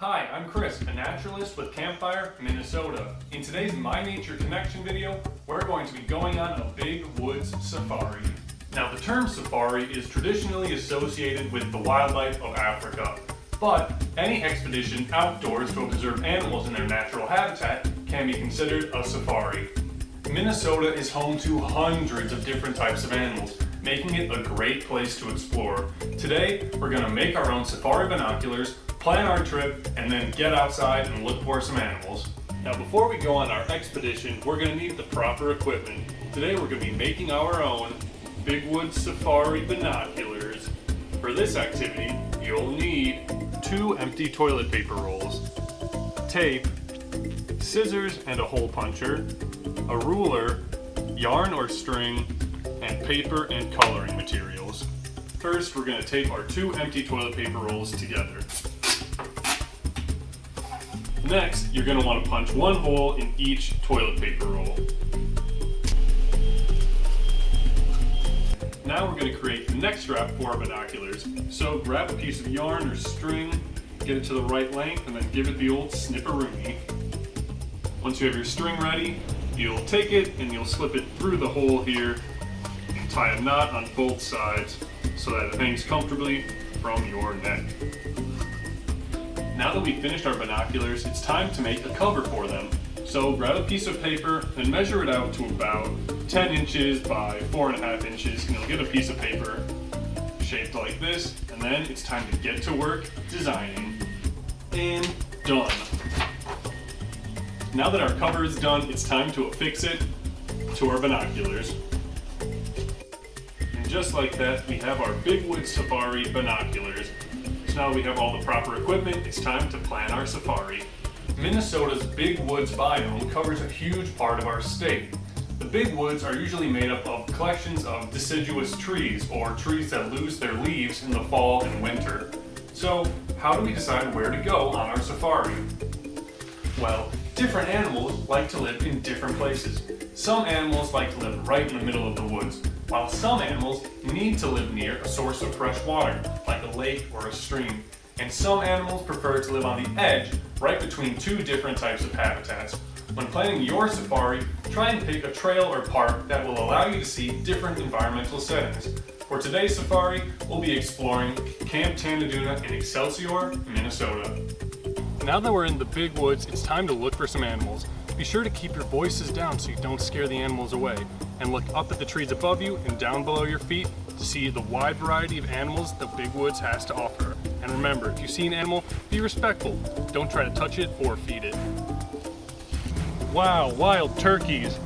Hi, I'm Chris, a naturalist with Campfire, Minnesota. In today's My Nature Connection video, we're going to be going on a big woods safari. Now, the term safari is traditionally associated with the wildlife of Africa, but any expedition outdoors to observe animals in their natural habitat can be considered a safari. Minnesota is home to hundreds of different types of animals, making it a great place to explore. Today, we're going to make our own safari binoculars, plan our trip, and then get outside and look for some animals. Now, before we go on our expedition, we're going to need the proper equipment. Today, we're going to be making our own Big Woods Safari binoculars. For this activity, you'll need 2 empty toilet paper rolls, tape, scissors and a hole puncher, a ruler, yarn or string, and paper and coloring materials. First, we're going to tape our 2 empty toilet paper rolls together. Next, you're going to want to punch 1 hole in each toilet paper roll. Now we're going to create the neck strap for our binoculars. So grab a piece of yarn or string, get it to the right length, and then give it the old snipperoonie. Once you have your string ready, you'll take it and you'll slip it through the hole here, tie a knot on both sides so that it hangs comfortably from your neck. Now that we've finished our binoculars, it's time to make a cover for them. So grab a piece of paper and measure it out to about 10 inches by 4.5 inches, and you'll get a piece of paper shaped like this, and then it's time to get to work designing. And done. Now that our cover is done, it's time to affix it to our binoculars. And just like that, we have our Big Woods Safari binoculars. So now we have all the proper equipment, it's time to plan our safari. Minnesota's Big Woods biome covers a huge part of our state. The Big Woods are usually made up of collections of deciduous trees, or trees that lose their leaves in the fall and winter. So, how do we decide where to go on our safari? Well, different animals like to live in different places. Some animals like to live right in the middle of the woods, while some animals need to live near a source of fresh water, like a lake or a stream. And some animals prefer to live on the edge, right between 2 different types of habitats. When planning your safari, try and pick a trail or park that will allow you to see different environmental settings. For today's safari, we'll be exploring Camp Tanaduna in Excelsior, Minnesota. Now that we're in the big woods, it's time to look for some animals. Be sure to keep your voices down so you don't scare the animals away, and look up at the trees above you and down below your feet to see the wide variety of animals the Big Woods has to offer. And remember, if you see an animal, be respectful. Don't try to touch it or feed it. Wow, wild turkeys!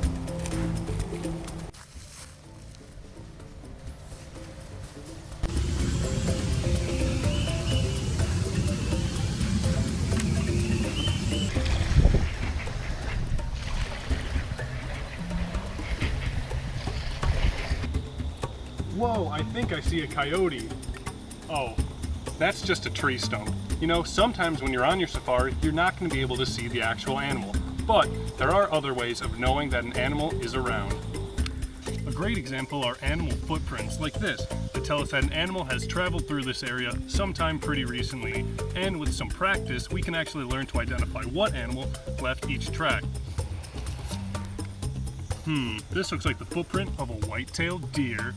Whoa, I think I see a coyote. Oh, that's just a tree stump. You know, sometimes when you're on your safari, you're not going to be able to see the actual animal. But there are other ways of knowing that an animal is around. A great example are animal footprints like this that tell us that an animal has traveled through this area sometime pretty recently. And with some practice, we can actually learn to identify what animal left each track. This looks like the footprint of a white-tailed deer.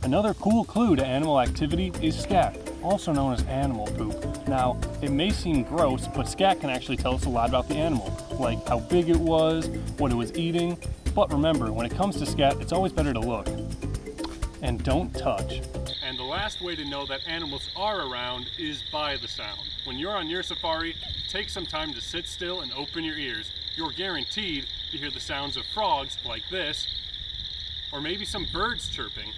Another cool clue to animal activity is scat, also known as animal poop. Now, it may seem gross, but scat can actually tell us a lot about the animal, like how big it was, what it was eating. But remember, when it comes to scat, it's always better to look. And don't touch. And the last way to know that animals are around is by the sound. When you're on your safari, take some time to sit still and open your ears. You're guaranteed to hear the sounds of frogs like this, or maybe some birds chirping.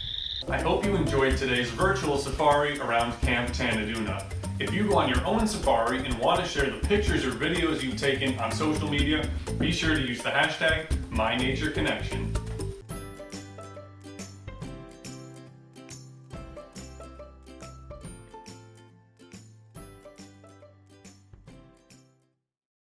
I hope you enjoyed today's virtual safari around Camp Tanaduna. If you go on your own safari and want to share the pictures or videos you've taken on social media, be sure to use the hashtag MyNatureConnection.